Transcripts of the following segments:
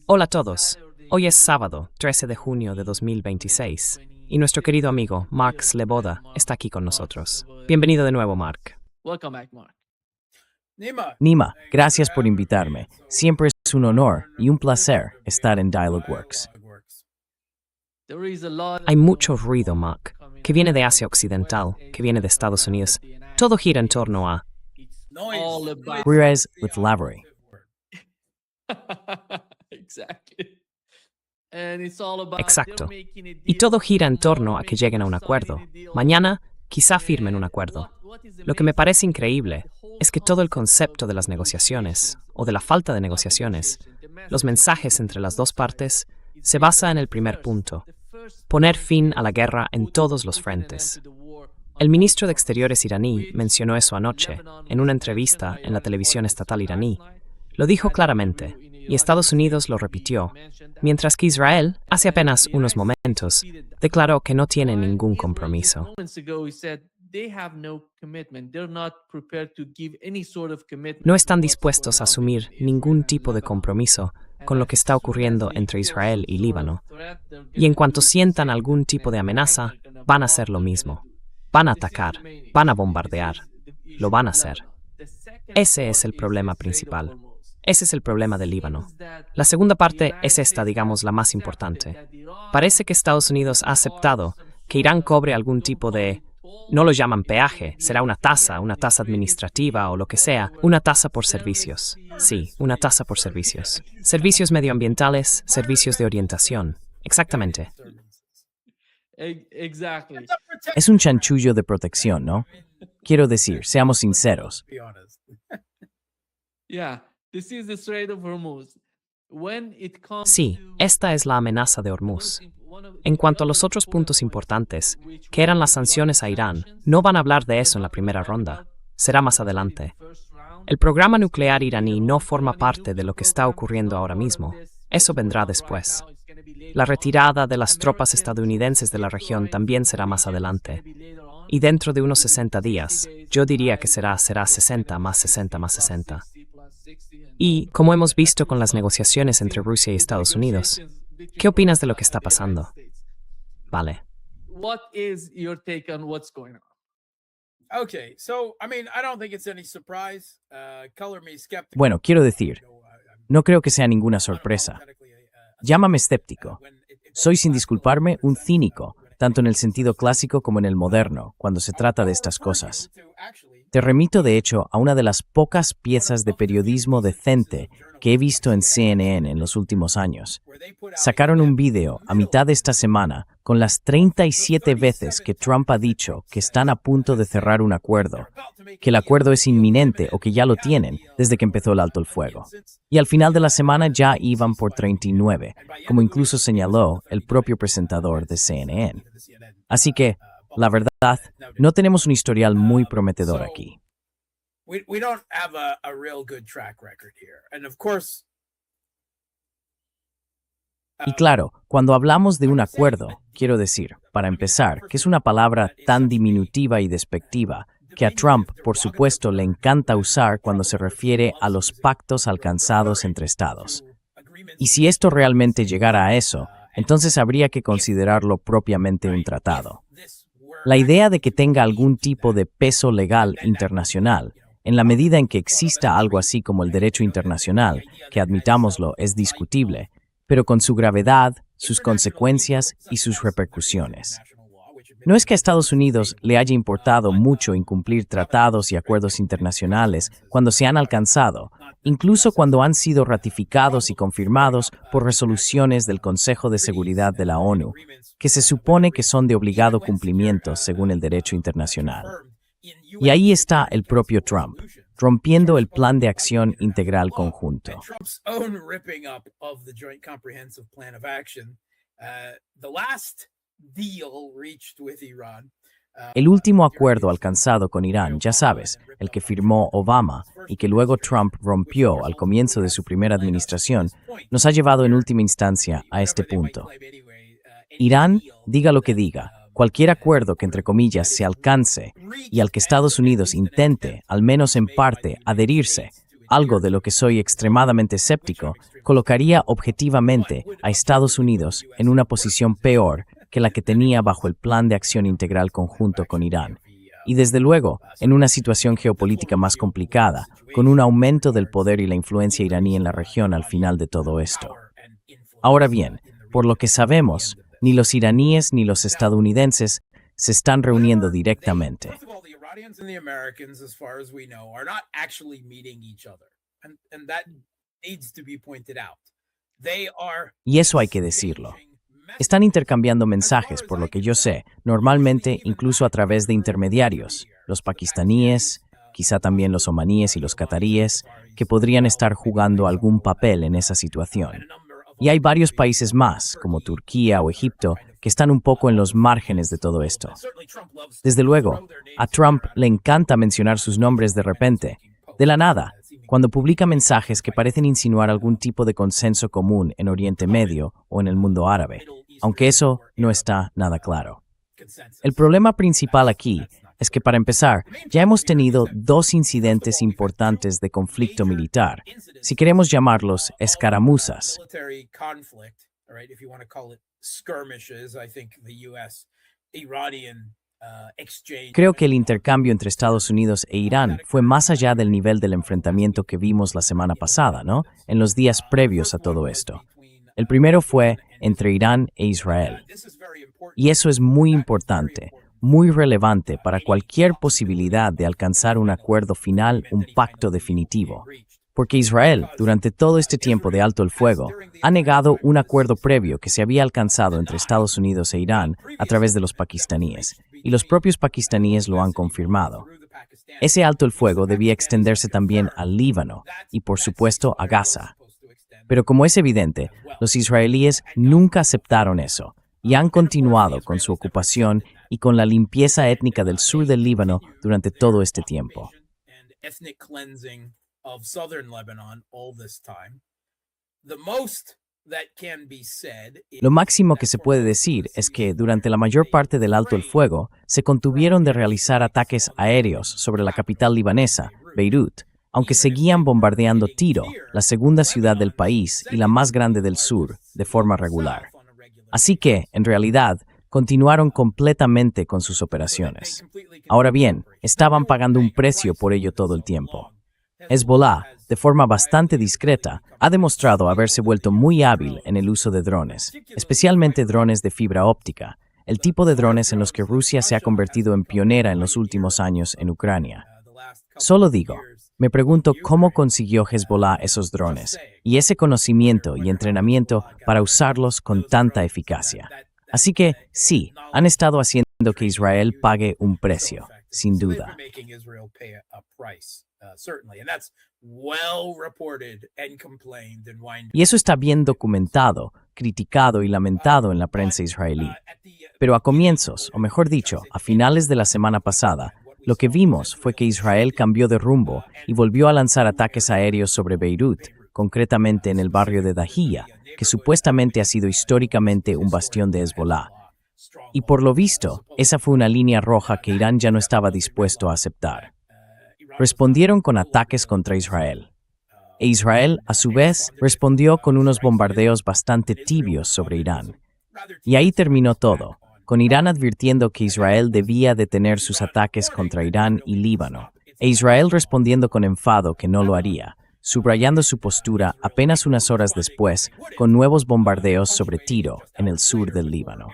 Hola a todos. Hoy es sábado, 13 de junio de 2026, y nuestro querido amigo Mark Sleboda está aquí con nosotros. Bienvenido de nuevo, Mark. Nima, gracias por invitarme. Siempre es un honor y un placer estar en DialogueWorks. Hay mucho ruido, Mark, que viene de Asia Occidental, que viene de Estados Unidos. Todo gira en torno a... Ruiz with Lavery. Exacto. Y todo gira en torno a que lleguen a un acuerdo. Mañana, quizá firmen un acuerdo. Lo que me parece increíble es que todo el concepto de las negociaciones, o de la falta de negociaciones, los mensajes entre las dos partes, se basa en el primer punto: poner fin a la guerra en todos los frentes. El ministro de Exteriores iraní mencionó eso anoche, en una entrevista en la televisión estatal iraní. Lo dijo claramente, y Estados Unidos lo repitió, mientras que Israel, hace apenas unos momentos, declaró que no tiene ningún compromiso. No están dispuestos a asumir ningún tipo de compromiso con lo que está ocurriendo entre Israel y Líbano. Y en cuanto sientan algún tipo de amenaza, van a hacer lo mismo. Van a atacar, van a bombardear, lo van a hacer. Ese es el problema principal. Ese es el problema del Líbano. La segunda parte es esta, digamos, la más importante. Parece que Estados Unidos ha aceptado que Irán cobre algún tipo de... No lo llaman peaje, será una tasa administrativa o lo que sea, una tasa por servicios. Sí, una tasa por servicios. Servicios medioambientales, servicios de orientación. Exactamente. Es un chanchullo de protección, ¿no? Quiero decir, seamos sinceros. Sí, esta es la amenaza de Hormuz. En cuanto a los otros puntos importantes, que eran las sanciones a Irán, no van a hablar de eso en la primera ronda. Será más adelante. El programa nuclear iraní no forma parte de lo que está ocurriendo ahora mismo. Eso vendrá después. La retirada de las tropas estadounidenses de la región también será más adelante. Y dentro de unos 60 días, yo diría que será 60 más 60 más 60. Y, como hemos visto con las negociaciones entre Rusia y Estados Unidos, ¿qué opinas de lo que está pasando? Vale. Bueno, quiero decir, no creo que sea ninguna sorpresa. Llámame escéptico. Soy, sin disculparme, un cínico, tanto en el sentido clásico como en el moderno, cuando se trata de estas cosas. Te remito, de hecho, a una de las pocas piezas de periodismo decente que he visto en CNN en los últimos años. Sacaron un video a mitad de esta semana con las 37 veces que Trump ha dicho que están a punto de cerrar un acuerdo, que el acuerdo es inminente o que ya lo tienen desde que empezó el alto el fuego. Y al final de la semana ya iban por 39, como incluso señaló el propio presentador de CNN. Así que, la verdad, no tenemos un historial muy prometedor aquí. Y claro, cuando hablamos de un acuerdo, quiero decir, para empezar, que es una palabra tan diminutiva y despectiva que a Trump, por supuesto, le encanta usar cuando se refiere a los pactos alcanzados entre estados. Y si esto realmente llegara a eso, entonces habría que considerarlo propiamente un tratado. La idea de que tenga algún tipo de peso legal internacional, en la medida en que exista algo así como el derecho internacional, que admitámoslo, es discutible, pero con su gravedad, sus consecuencias y sus repercusiones. No es que a Estados Unidos le haya importado mucho incumplir tratados y acuerdos internacionales cuando se han alcanzado, incluso cuando han sido ratificados y confirmados por resoluciones del Consejo de Seguridad de la ONU, que se supone que son de obligado cumplimiento según el derecho internacional. Y ahí está el propio Trump, rompiendo el Plan de Acción Integral Conjunto. El último acuerdo alcanzado con Irán, ya sabes, el que firmó Obama y que luego Trump rompió al comienzo de su primera administración, nos ha llevado en última instancia a este punto. Irán, diga lo que diga, cualquier acuerdo que, entre comillas, se alcance y al que Estados Unidos intente, al menos en parte, adherirse, algo de lo que soy extremadamente escéptico, colocaría objetivamente a Estados Unidos en una posición peor que la que tenía bajo el Plan de Acción Integral Conjunto con Irán. Y desde luego, en una situación geopolítica más complicada, con un aumento del poder y la influencia iraní en la región al final de todo esto. Ahora bien, por lo que sabemos, ni los iraníes ni los estadounidenses se están reuniendo directamente. Y eso hay que decirlo. Están intercambiando mensajes, por lo que yo sé, normalmente incluso a través de intermediarios, los pakistaníes, quizá también los omaníes y los cataríes, que podrían estar jugando algún papel en esa situación. Y hay varios países más, como Turquía o Egipto, que están un poco en los márgenes de todo esto. Desde luego, a Trump le encanta mencionar sus nombres de repente, de la nada, cuando publica mensajes que parecen insinuar algún tipo de consenso común en Oriente Medio o en el mundo árabe, aunque eso no está nada claro. El problema principal aquí es que, para empezar, ya hemos tenido dos incidentes importantes de conflicto militar, si queremos llamarlos escaramuzas. Creo que el intercambio entre Estados Unidos e Irán fue más allá del nivel del enfrentamiento que vimos la semana pasada, ¿no? En los días previos a todo esto. El primero fue entre Irán e Israel. Y eso es muy importante, muy relevante para cualquier posibilidad de alcanzar un acuerdo final, un pacto definitivo. Porque Israel, durante todo este tiempo de alto el fuego, ha negado un acuerdo previo que se había alcanzado entre Estados Unidos e Irán a través de los pakistaníes, y los propios pakistaníes lo han confirmado. Ese alto el fuego debía extenderse también al Líbano y, por supuesto, a Gaza. Pero como es evidente, los israelíes nunca aceptaron eso y han continuado con su ocupación y con la limpieza étnica del sur del Líbano durante todo este tiempo. Lo máximo que se puede decir es que durante la mayor parte del alto el fuego se contuvieron de realizar ataques aéreos sobre la capital libanesa, Beirut, aunque seguían bombardeando Tiro, la segunda ciudad del país y la más grande del sur, de forma regular. Así que, en realidad, continuaron completamente con sus operaciones. Ahora bien, estaban pagando un precio por ello todo el tiempo. Hezbollah, de forma bastante discreta, ha demostrado haberse vuelto muy hábil en el uso de drones, especialmente drones de fibra óptica, el tipo de drones en los que Rusia se ha convertido en pionera en los últimos años en Ucrania. Solo digo, me pregunto cómo consiguió Hezbollah esos drones y ese conocimiento y entrenamiento para usarlos con tanta eficacia. Así que, sí, han estado haciendo que Israel pague un precio, sin duda. Y eso está bien documentado, criticado y lamentado en la prensa israelí. Pero a comienzos, o mejor dicho, a finales de la semana pasada, lo que vimos fue que Israel cambió de rumbo y volvió a lanzar ataques aéreos sobre Beirut, concretamente en el barrio de Dahiyya, que supuestamente ha sido históricamente un bastión de Hezbollah. Y por lo visto, esa fue una línea roja que Irán ya no estaba dispuesto a aceptar. Respondieron con ataques contra Israel. E Israel, a su vez, respondió con unos bombardeos bastante tibios sobre Irán. Y ahí terminó todo, con Irán advirtiendo que Israel debía detener sus ataques contra Irán y Líbano, e Israel respondiendo con enfado que no lo haría, subrayando su postura apenas unas horas después con nuevos bombardeos sobre Tiro, en el sur del Líbano.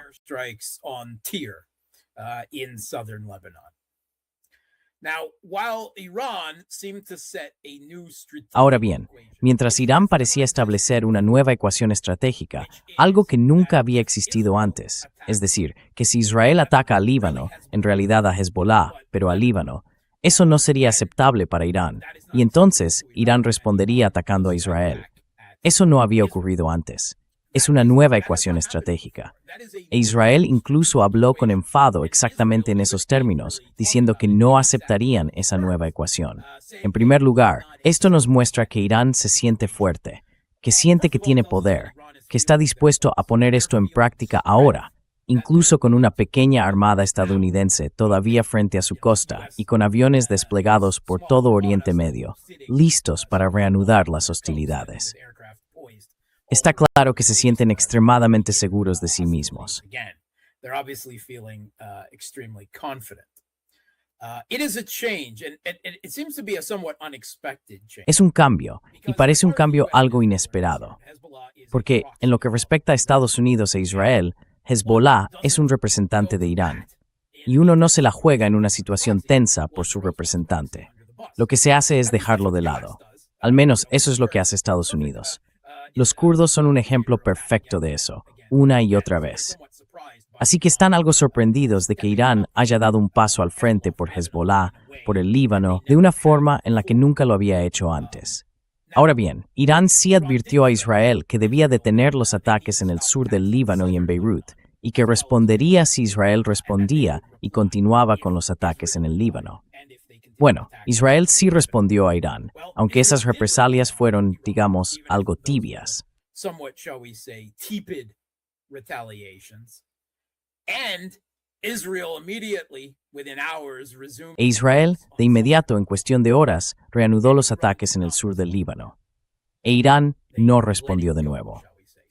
Ahora bien, mientras Irán parecía establecer una nueva ecuación estratégica, algo que nunca había existido antes, es decir, que si Israel ataca al Líbano, en realidad a Hezbollah, pero al Líbano, eso no sería aceptable para Irán, y entonces Irán respondería atacando a Israel. Eso no había ocurrido antes. Es una nueva ecuación estratégica. E Israel incluso habló con enfado exactamente en esos términos, diciendo que no aceptarían esa nueva ecuación. En primer lugar, esto nos muestra que Irán se siente fuerte, que siente que tiene poder, que está dispuesto a poner esto en práctica ahora, incluso con una pequeña armada estadounidense todavía frente a su costa y con aviones desplegados por todo Oriente Medio, listos para reanudar las hostilidades. Está claro que se sienten extremadamente seguros de sí mismos. Es un cambio, y parece un cambio algo inesperado, porque en lo que respecta a Estados Unidos e Israel, Hezbollah es un representante de Irán, y uno no se la juega en una situación tensa por su representante. Lo que se hace es dejarlo de lado. Al menos eso es lo que hace Estados Unidos. Los kurdos son un ejemplo perfecto de eso, una y otra vez. Así que están algo sorprendidos de que Irán haya dado un paso al frente por Hezbollah, por el Líbano, de una forma en la que nunca lo había hecho antes. Ahora bien, Irán sí advirtió a Israel que debía detener los ataques en el sur del Líbano y en Beirut, y que respondería si Israel respondía y continuaba con los ataques en el Líbano. Bueno, Israel sí respondió a Irán, aunque esas represalias fueron, digamos, algo tibias. E Israel, de inmediato, en cuestión de horas, reanudó los ataques en el sur del Líbano. E Irán no respondió de nuevo.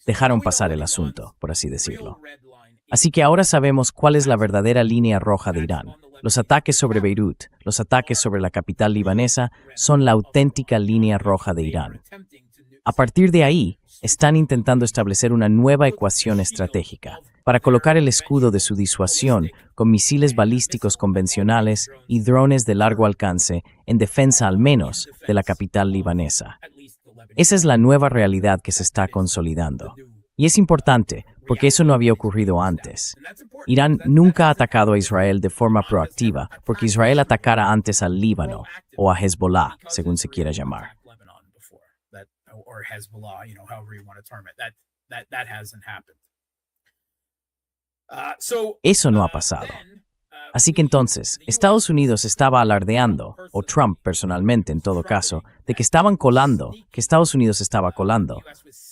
Dejaron pasar el asunto, por así decirlo. Así que ahora sabemos cuál es la verdadera línea roja de Irán. Los ataques sobre Beirut, los ataques sobre la capital libanesa, son la auténtica línea roja de Irán. A partir de ahí, están intentando establecer una nueva ecuación estratégica para colocar el escudo de su disuasión con misiles balísticos convencionales y drones de largo alcance en defensa al menos de la capital libanesa. Esa es la nueva realidad que se está consolidando. Y es importante porque eso no había ocurrido antes. Irán nunca ha atacado a Israel de forma proactiva porque Israel atacara antes al Líbano o a Hezbollah, según se quiera llamar. Eso no ha pasado. Así que entonces, Estados Unidos estaba alardeando, o Trump personalmente en todo caso, de que Estados Unidos estaba colando,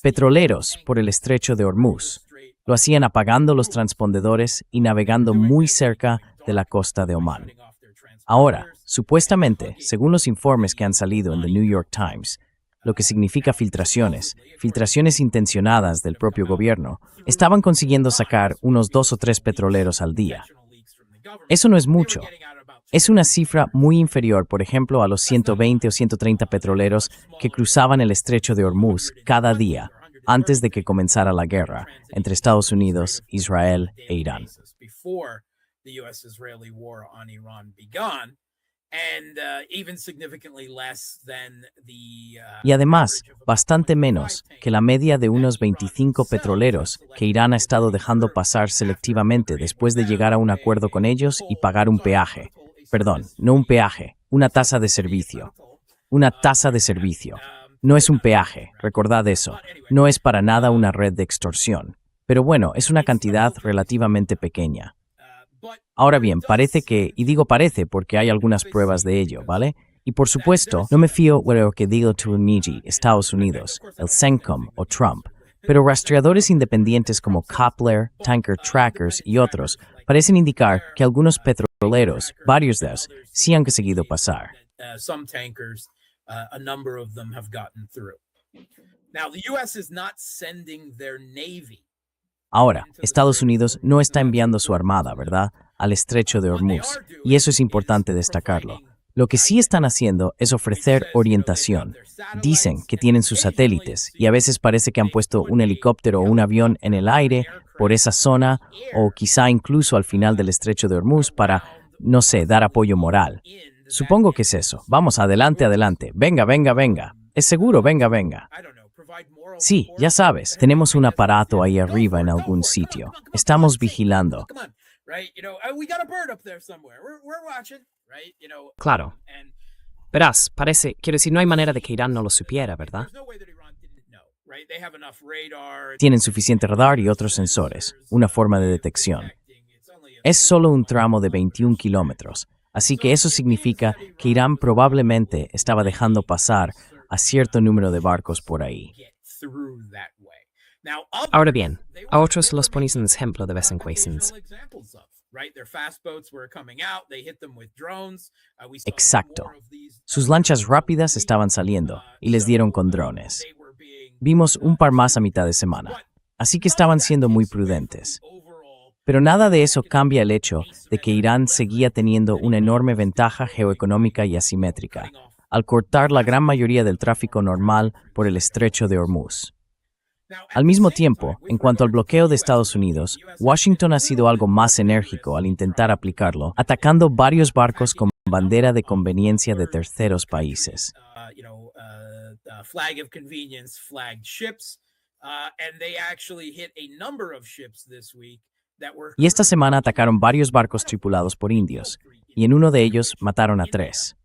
petroleros por el estrecho de Hormuz. Lo hacían apagando los transpondedores y navegando muy cerca de la costa de Omán. Ahora, supuestamente, según los informes que han salido en The New York Times, lo que significa filtraciones intencionadas del propio gobierno, estaban consiguiendo sacar unos 2 o 3 petroleros al día. Eso no es mucho. Es una cifra muy inferior, por ejemplo, a los 120 o 130 petroleros que cruzaban el estrecho de Hormuz cada día antes de que comenzara la guerra entre Estados Unidos, Israel e Irán. Y además, bastante menos que la media de unos 25 petroleros que Irán ha estado dejando pasar selectivamente después de llegar a un acuerdo con ellos y pagar un peaje. Perdón, no un peaje, una tasa de servicio. Una tasa de servicio. No es un peaje, recordad eso. No es para nada una red de extorsión. Pero bueno, es una cantidad relativamente pequeña. Ahora bien, parece que, y digo parece porque hay algunas pruebas de ello, ¿vale? Y por supuesto, no me fío de lo que digo Tuniji, Estados Unidos, el CENTCOM o Trump, pero rastreadores independientes como Kepler, Tanker Trackers y otros parecen indicar que algunos petroleros, varios de ellos, sí han conseguido pasar. Ahora, Estados Unidos no está enviando su armada, ¿verdad?, al estrecho de Hormuz, y eso es importante destacarlo. Lo que sí están haciendo es ofrecer orientación. Dicen que tienen sus satélites, y a veces parece que han puesto un helicóptero o un avión en el aire por esa zona, o quizá incluso al final del estrecho de Hormuz para, no sé, dar apoyo moral. Supongo que es eso. Vamos, adelante, adelante. Venga, venga, venga. Es seguro, venga, venga. Sí, ya sabes, tenemos un aparato ahí arriba en algún sitio. Estamos vigilando. Claro. Verás, quiero decir, no hay manera de que Irán no lo supiera, ¿verdad? Tienen suficiente radar y otros sensores, una forma de detección. Es solo un tramo de 21 kilómetros, así que eso significa que Irán probablemente estaba dejando pasar a cierto número de barcos por ahí. Ahora bien, a otros los pones en ejemplo de vez en cuando. Exacto. Sus lanchas rápidas estaban saliendo y les dieron con drones. Vimos un par más a mitad de semana, así que estaban siendo muy prudentes. Pero nada de eso cambia el hecho de que Irán seguía teniendo una enorme ventaja geoeconómica y asimétrica, al cortar la gran mayoría del tráfico normal por el estrecho de Hormuz. Al mismo tiempo, en cuanto al bloqueo de Estados Unidos, Washington ha sido algo más enérgico al intentar aplicarlo, atacando varios barcos con bandera de conveniencia de terceros países. Y esta semana atacaron varios barcos tripulados por indios, y en uno de ellos mataron a 3.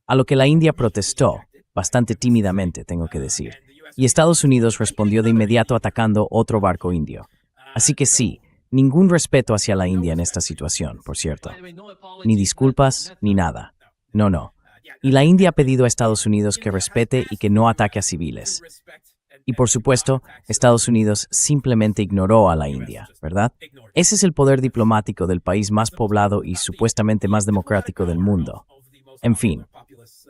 A lo que la India protestó, bastante tímidamente, tengo que decir, y Estados Unidos respondió de inmediato atacando otro barco indio. Así que sí, ningún respeto hacia la India en esta situación, por cierto. Ni disculpas, ni nada. No. Y la India ha pedido a Estados Unidos que respete y que no ataque a civiles. Y por supuesto, Estados Unidos simplemente ignoró a la India, ¿verdad? Ese es el poder diplomático del país más poblado y supuestamente más democrático del mundo. En fin,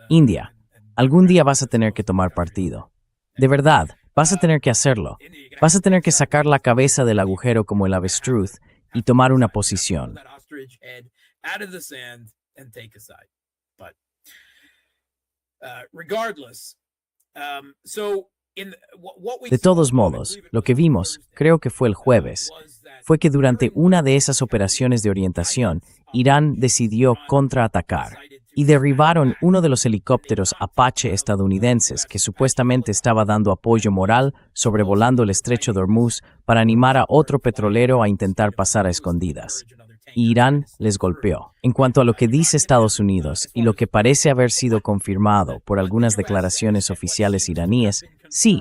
India, algún día vas a tener que tomar partido. De verdad, vas a tener que hacerlo. Vas a tener que sacar la cabeza del agujero como el avestruz y tomar una posición. De todos modos, lo que vimos, creo que fue el jueves, fue que durante una de esas operaciones de orientación, Irán decidió contraatacar y derribaron uno de los helicópteros Apache estadounidenses que supuestamente estaba dando apoyo moral sobrevolando el estrecho de Hormuz para animar a otro petrolero a intentar pasar a escondidas. Y Irán les golpeó. En cuanto a lo que dice Estados Unidos y lo que parece haber sido confirmado por algunas declaraciones oficiales iraníes, sí,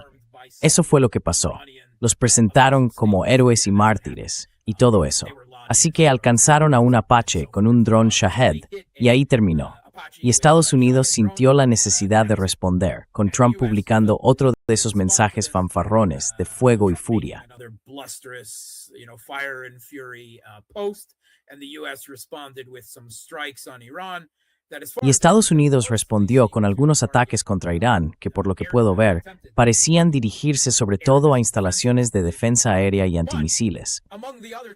eso fue lo que pasó. Los presentaron como héroes y mártires, y todo eso. Así que alcanzaron a un Apache con un dron Shahed, y ahí terminó. Y Estados Unidos sintió la necesidad de responder, con Trump publicando otro de esos mensajes fanfarrones de fuego y furia. Y Estados Unidos respondió con algunos ataques contra Irán que, por lo que puedo ver, parecían dirigirse sobre todo a instalaciones de defensa aérea y antimisiles.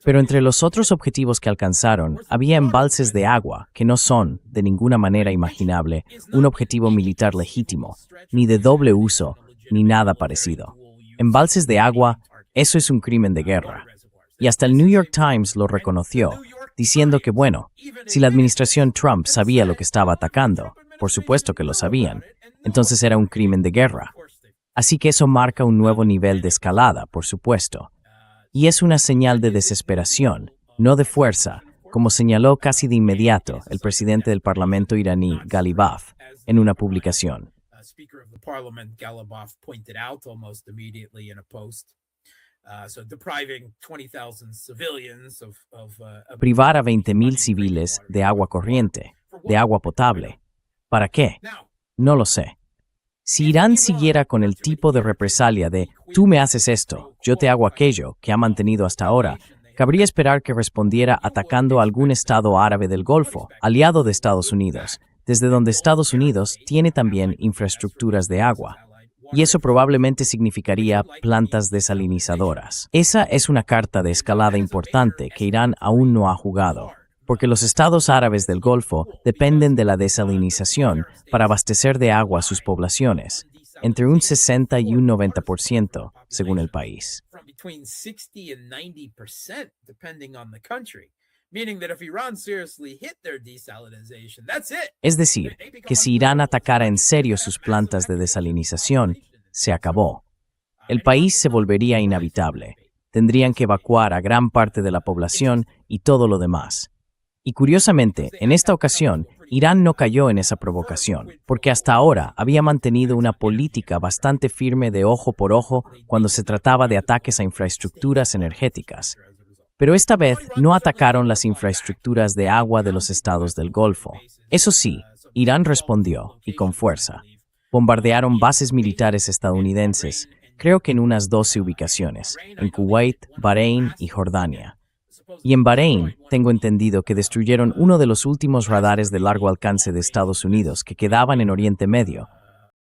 Pero entre los otros objetivos que alcanzaron, había embalses de agua que no son, de ninguna manera imaginable, un objetivo militar legítimo, ni de doble uso, ni nada parecido. Embalses de agua, eso es un crimen de guerra. Y hasta el New York Times lo reconoció, diciendo que, bueno, si la administración Trump sabía lo que estaba atacando, por supuesto que lo sabían, entonces era un crimen de guerra. Así que eso marca un nuevo nivel de escalada, por supuesto. Y es una señal de desesperación, no de fuerza, como señaló casi de inmediato el presidente del Parlamento iraní, Ghalibaf, en una publicación. Privar a 20,000 civiles de agua corriente, de agua potable. ¿Para qué? No lo sé. Si Irán siguiera con el tipo de represalia de tú me haces esto, yo te hago aquello que ha mantenido hasta ahora, cabría esperar que respondiera atacando a algún estado árabe del Golfo, aliado de Estados Unidos, desde donde Estados Unidos tiene también infraestructuras de agua. Y eso probablemente significaría plantas desalinizadoras. Esa es una carta de escalada importante que Irán aún no ha jugado, porque los estados árabes del Golfo dependen de la desalinización para abastecer de agua a sus poblaciones, entre un 60 y un 90%, según el país. Es decir, que si Irán atacara en serio sus plantas de desalinización, se acabó. El país se volvería inhabitable. Tendrían que evacuar a gran parte de la población y todo lo demás. Y curiosamente, en esta ocasión, Irán no cayó en esa provocación, porque hasta ahora había mantenido una política bastante firme de ojo por ojo cuando se trataba de ataques a infraestructuras energéticas. Pero esta vez no atacaron las infraestructuras de agua de los estados del Golfo. Eso sí, Irán respondió, y con fuerza. Bombardearon bases militares estadounidenses, creo que en unas 12 ubicaciones, en Kuwait, Bahrein y Jordania. Y en Bahrein, tengo entendido que destruyeron uno de los últimos radares de largo alcance de Estados Unidos que quedaban en Oriente Medio,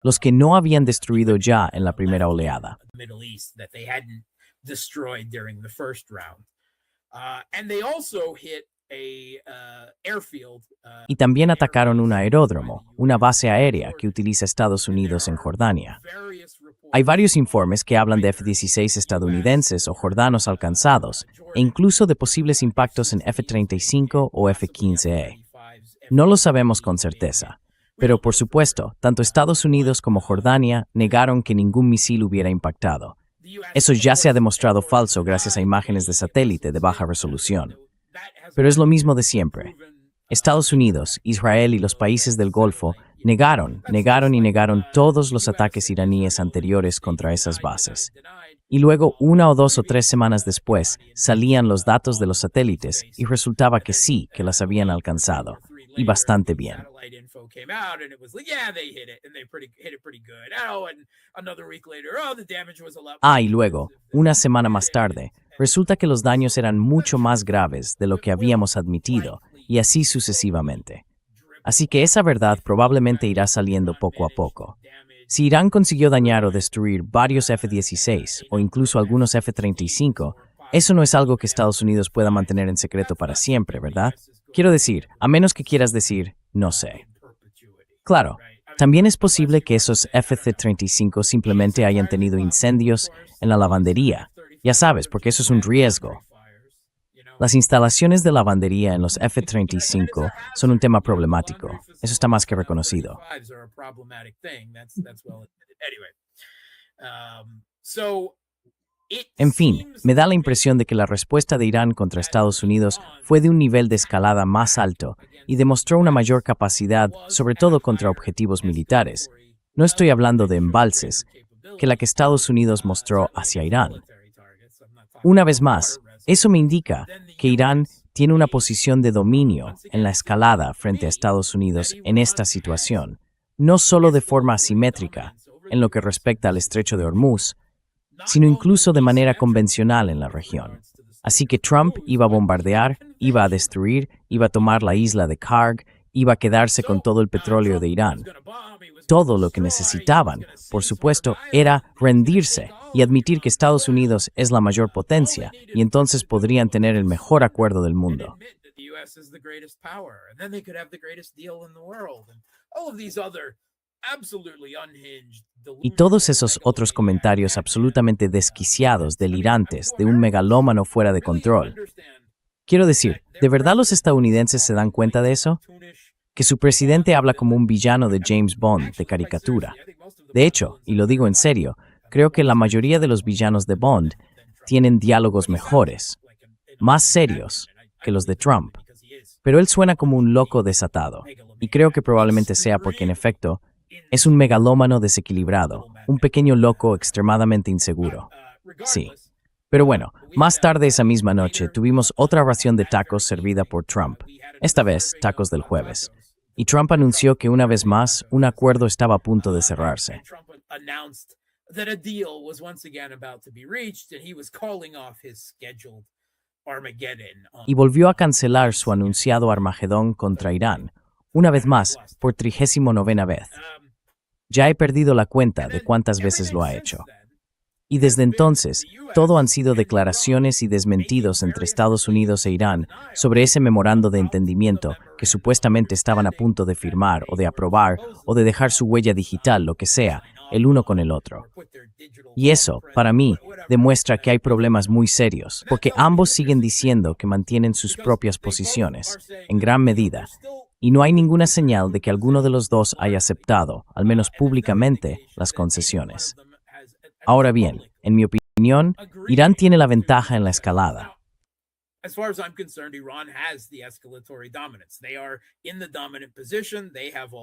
los que no habían destruido ya en la primera oleada. Y también atacaron un aeródromo, una base aérea que utiliza Estados Unidos en Jordania. Hay varios informes que hablan de F-16 estadounidenses o jordanos alcanzados, e incluso de posibles impactos en F-35 o F-15E. No lo sabemos con certeza, pero por supuesto, tanto Estados Unidos como Jordania negaron que ningún misil hubiera impactado. Eso ya se ha demostrado falso gracias a imágenes de satélite de baja resolución. Pero es lo mismo de siempre. Estados Unidos, Israel y los países del Golfo negaron todos los ataques iraníes anteriores contra esas bases. Y luego, 1 o 2 o 3 semanas después, salían los datos de los satélites y resultaba que sí, que las habían alcanzado. Y bastante bien. Y luego, una semana más tarde, resulta que los daños eran mucho más graves de lo que habíamos admitido, y así sucesivamente. Así que esa verdad probablemente irá saliendo poco a poco. Si Irán consiguió dañar o destruir varios F-16 o incluso algunos F-35, eso no es algo que Estados Unidos pueda mantener en secreto para siempre, ¿verdad? Quiero decir, a menos que quieras decir, no sé. Claro, también es posible que esos F-35 simplemente hayan tenido incendios en la lavandería. Ya sabes, porque eso es un riesgo. Las instalaciones de lavandería en los F-35 son un tema problemático. Eso está más que reconocido. En fin, me da la impresión de que la respuesta de Irán contra Estados Unidos fue de un nivel de escalada más alto y demostró una mayor capacidad, sobre todo contra objetivos militares. No estoy hablando de embalses, que la que Estados Unidos mostró hacia Irán. Una vez más, eso me indica que Irán tiene una posición de dominio en la escalada frente a Estados Unidos en esta situación, no solo de forma asimétrica en lo que respecta al estrecho de Hormuz, sino incluso de manera convencional en la región. Así que Trump iba a bombardear, iba a destruir, iba a tomar la isla de Karg, iba a quedarse con todo el petróleo de Irán. Todo lo que necesitaban, por supuesto, era rendirse y admitir que Estados Unidos es la mayor potencia, y entonces podrían tener el mejor acuerdo del mundo. Y todos esos otros comentarios absolutamente desquiciados, delirantes, de un megalómano fuera de control. Quiero decir, ¿de verdad los estadounidenses se dan cuenta de eso? Que su presidente habla como un villano de James Bond, de caricatura. De hecho, y lo digo en serio, creo que la mayoría de los villanos de Bond tienen diálogos mejores, más serios que los de Trump. Pero él suena como un loco desatado, y creo que probablemente sea porque, en efecto, es un megalómano desequilibrado, un pequeño loco extremadamente inseguro. Sí. Pero bueno, más tarde esa misma noche tuvimos otra ración de tacos servida por Trump, esta vez tacos del jueves. Y Trump anunció que una vez más un acuerdo estaba a punto de cerrarse. Y volvió a cancelar su anunciado Armagedón contra Irán, una vez más, por 39ª vez. Ya he perdido la cuenta de cuántas veces lo ha hecho. Y desde entonces, todo han sido declaraciones y desmentidos entre Estados Unidos e Irán sobre ese memorando de entendimiento que supuestamente estaban a punto de firmar o de aprobar o de dejar su huella digital, lo que sea, el uno con el otro. Y eso, para mí, demuestra que hay problemas muy serios, porque ambos siguen diciendo que mantienen sus propias posiciones, en gran medida, y no hay ninguna señal de que alguno de los dos haya aceptado, al menos públicamente, las concesiones. Ahora bien, en mi opinión, Irán tiene la ventaja en la escalada.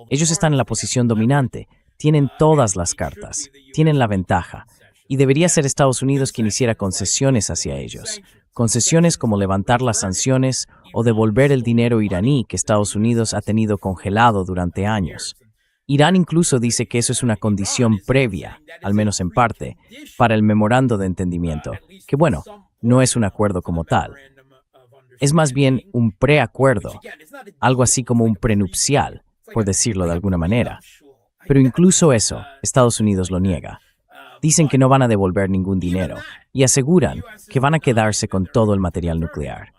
Ellos están en la posición dominante, tienen todas las cartas, tienen la ventaja, y debería ser Estados Unidos quien hiciera concesiones hacia ellos. Concesiones como levantar las sanciones o devolver el dinero iraní que Estados Unidos ha tenido congelado durante años. Irán incluso dice que eso es una condición previa, al menos en parte, para el memorando de entendimiento, que bueno, no es un acuerdo como tal. Es más bien un preacuerdo, algo así como un prenupcial, por decirlo de alguna manera. Pero incluso eso, Estados Unidos lo niega. Dicen que no van a devolver ningún dinero y aseguran que van a quedarse con todo el material nuclear.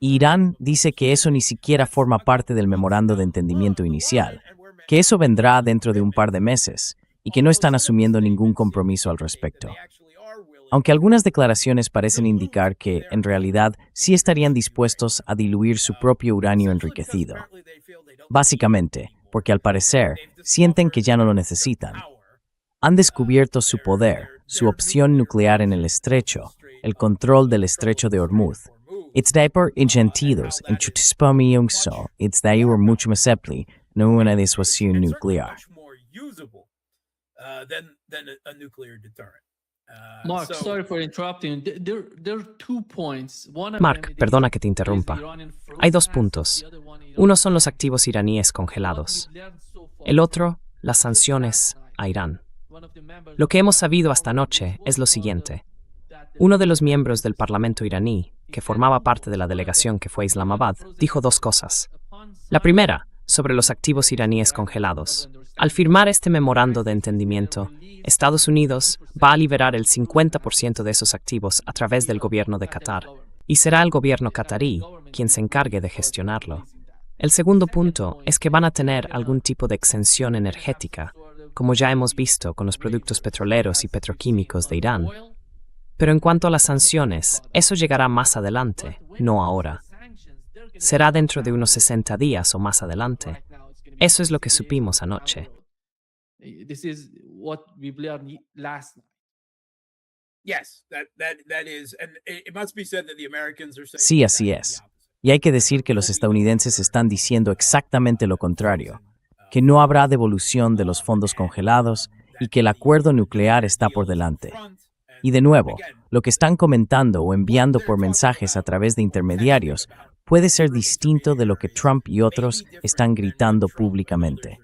Irán dice que eso ni siquiera forma parte del memorando de entendimiento inicial, que eso vendrá dentro de un par de meses y que no están asumiendo ningún compromiso al respecto. Aunque algunas declaraciones parecen indicar que, en realidad, sí estarían dispuestos a diluir su propio uranio enriquecido. Básicamente, porque al parecer, sienten que ya no lo necesitan. Han descubierto su poder, su opción nuclear en el estrecho, el control del estrecho de Hormuz. It's därför ingentidos en so it's därför mucho más sepli no una disuasión nuclear. Mark, sorry for interrupting. There are 2 points. Mark, perdona que te interrumpa. Hay 2 puntos. Uno son los activos iraníes congelados. El otro, las sanciones a Irán. Lo que hemos sabido hasta anoche es lo siguiente. Uno de los miembros del Parlamento iraní, que formaba parte de la delegación que fue a Islamabad, dijo 2 cosas. La primera, sobre los activos iraníes congelados. Al firmar este memorando de entendimiento, Estados Unidos va a liberar el 50% de esos activos a través del gobierno de Qatar, y será el gobierno qatarí quien se encargue de gestionarlo. El segundo punto es que van a tener algún tipo de exención energética, como ya hemos visto con los productos petroleros y petroquímicos de Irán. Pero en cuanto a las sanciones, eso llegará más adelante, no ahora. Será dentro de unos 60 días o más adelante. Eso es lo que supimos anoche. This is what we've learned last night. Sí, así es. Y hay que decir que los estadounidenses están diciendo exactamente lo contrario, que no habrá devolución de los fondos congelados y que el acuerdo nuclear está por delante. Y de nuevo, lo que están comentando o enviando por mensajes a través de intermediarios puede ser distinto de lo que Trump y otros están gritando públicamente.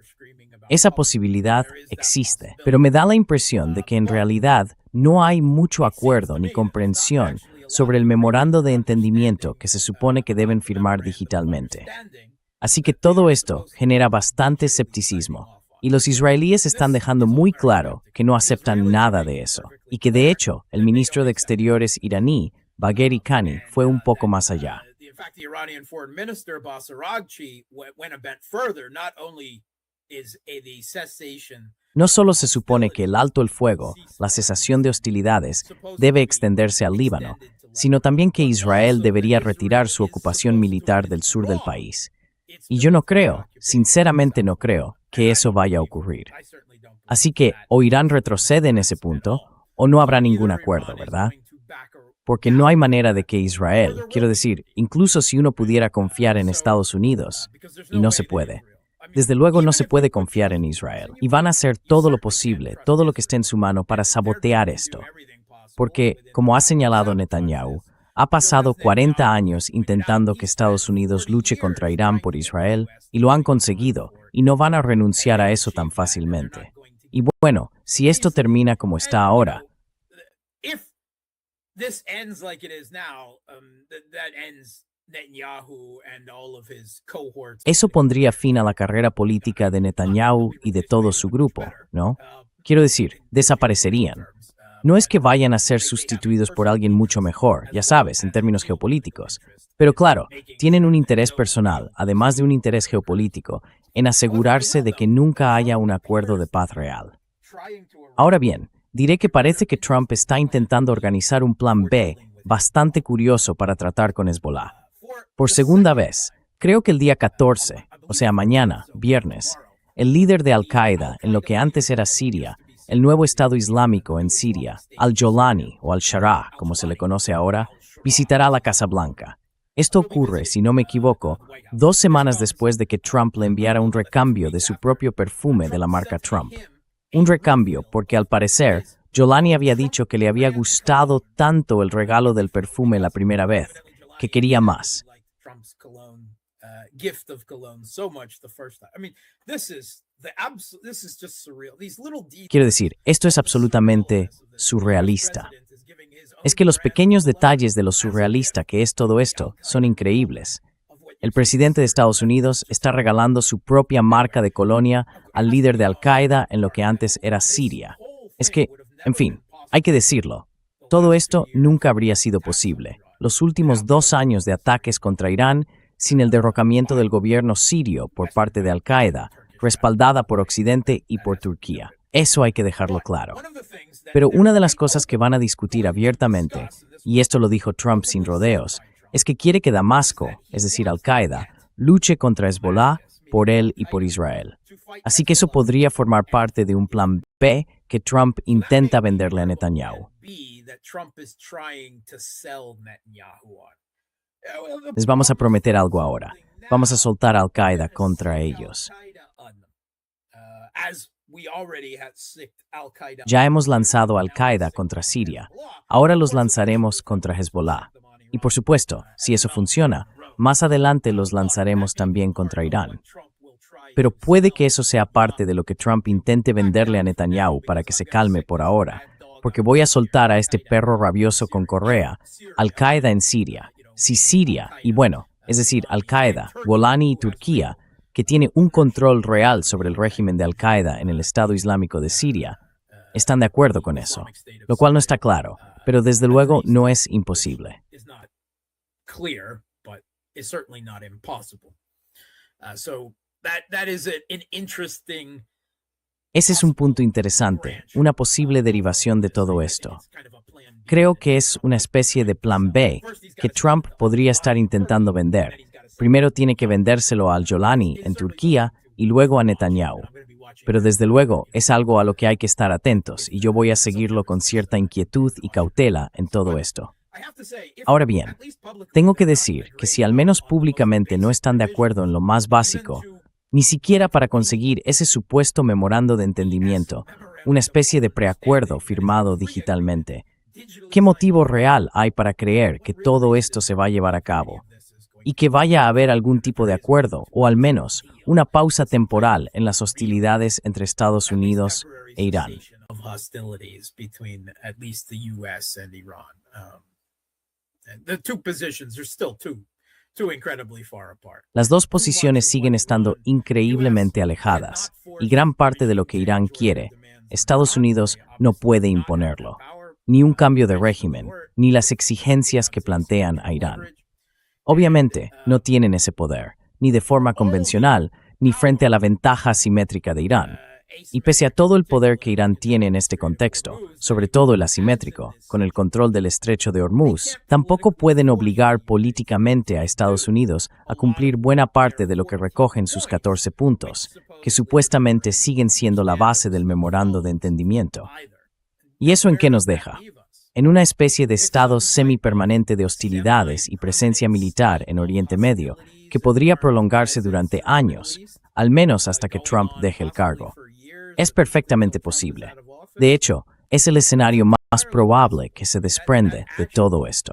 Esa posibilidad existe, pero me da la impresión de que en realidad no hay mucho acuerdo ni comprensión sobre el memorando de entendimiento que se supone que deben firmar digitalmente. Así que todo esto genera bastante escepticismo, y los israelíes están dejando muy claro que no aceptan nada de eso, y que de hecho el ministro de Exteriores iraní, Bagheri Kani, fue un poco más allá. No solo se supone que el alto el fuego, la cesación de hostilidades, debe extenderse al Líbano, sino también que Israel debería retirar su ocupación militar del sur del país. Y yo no creo, sinceramente no creo, que eso vaya a ocurrir. Así que o Irán retrocede en ese punto, o no habrá ningún acuerdo, ¿verdad? Porque no hay manera de que Israel, quiero decir, incluso si uno pudiera confiar en Estados Unidos, y no se puede. Desde luego no se puede confiar en Israel, y van a hacer todo lo posible, todo lo que esté en su mano para sabotear esto. Porque, como ha señalado Netanyahu, ha pasado 40 años intentando que Estados Unidos luche contra Irán por Israel, y lo han conseguido, y no van a renunciar a eso tan fácilmente. Y bueno, si esto termina como está ahora, eso pondría fin a la carrera política de Netanyahu y de todo su grupo, ¿no? Quiero decir, desaparecerían. No es que vayan a ser sustituidos por alguien mucho mejor, ya sabes, en términos geopolíticos. Pero claro, tienen un interés personal, además de un interés geopolítico, en asegurarse de que nunca haya un acuerdo de paz real. Ahora bien, diré que parece que Trump está intentando organizar un plan B bastante curioso para tratar con Hezbollah. Por segunda vez, creo que el día 14, o sea mañana, viernes, el líder de Al-Qaeda en lo que antes era Siria, el nuevo Estado Islámico en Siria, al-Jolani o al-Sharaa, como se le conoce ahora, visitará la Casa Blanca. Esto ocurre, si no me equivoco, 2 semanas después de que Trump le enviara un recambio de su propio perfume de la marca Trump. Un recambio porque, al parecer, Jolani había dicho que le había gustado tanto el regalo del perfume la primera vez, que quería más, Trump's cologne gift of cologne so much the first time. I mean, this is just surreal. These little details. Quiero decir, esto es absolutamente surrealista. Es que los pequeños detalles de lo surrealista que es todo esto son increíbles. El presidente de Estados Unidos está regalando su propia marca de colonia al líder de Al-Qaeda en lo que antes era Siria. Es que, en fin, hay que decirlo, todo esto nunca habría sido posible. Los últimos 2 años de ataques contra Irán sin el derrocamiento del gobierno sirio por parte de Al-Qaeda, respaldada por Occidente y por Turquía. Eso hay que dejarlo claro. Pero una de las cosas que van a discutir abiertamente, y esto lo dijo Trump sin rodeos, es que quiere que Damasco, es decir, Al-Qaeda, luche contra Hezbollah, por él y por Israel. Así que eso podría formar parte de un plan B que Trump intenta venderle a Netanyahu. Les vamos a prometer algo ahora. Vamos a soltar a Al-Qaeda contra ellos. Ya hemos lanzado a Al-Qaeda contra Siria. Ahora los lanzaremos contra Hezbollah. Y por supuesto, si eso funciona, más adelante los lanzaremos también contra Irán. Pero puede que eso sea parte de lo que Trump intente venderle a Netanyahu para que se calme por ahora, porque voy a soltar a este perro rabioso con correa, Al-Qaeda en Siria. Si Siria, y bueno, es decir, Al-Qaeda, Golani y Turquía, que tiene un control real sobre el régimen de Al-Qaeda en el Estado Islámico de Siria, están de acuerdo con eso, lo cual no está claro, pero desde luego no es imposible. Ese es un punto interesante, una posible derivación de todo esto. Creo que es una especie de plan B que Trump podría estar intentando vender. Primero tiene que vendérselo al Jolani en Turquía y luego a Netanyahu. Pero desde luego es algo a lo que hay que estar atentos y yo voy a seguirlo con cierta inquietud y cautela en todo esto. Ahora bien, tengo que decir que si al menos públicamente no están de acuerdo en lo más básico, ni siquiera para conseguir ese supuesto memorando de entendimiento, una especie de preacuerdo firmado digitalmente, ¿qué motivo real hay para creer que todo esto se va a llevar a cabo? Y que vaya a haber algún tipo de acuerdo, o al menos una pausa temporal en las hostilidades entre Estados Unidos e Irán. Las dos posiciones siguen estando increíblemente alejadas, y gran parte de lo que Irán quiere, Estados Unidos no puede imponerlo. Ni un cambio de régimen, ni las exigencias que plantean a Irán. Obviamente, no tienen ese poder, ni de forma convencional, ni frente a la ventaja asimétrica de Irán. Y pese a todo el poder que Irán tiene en este contexto, sobre todo el asimétrico, con el control del estrecho de Hormuz, tampoco pueden obligar políticamente a Estados Unidos a cumplir buena parte de lo que recogen sus 14 puntos, que supuestamente siguen siendo la base del memorando de entendimiento. ¿Y eso en qué nos deja? En una especie de estado semipermanente de hostilidades y presencia militar en Oriente Medio, que podría prolongarse durante años, al menos hasta que Trump deje el cargo. Es perfectamente posible. De hecho, es el escenario más probable que se desprende de todo esto.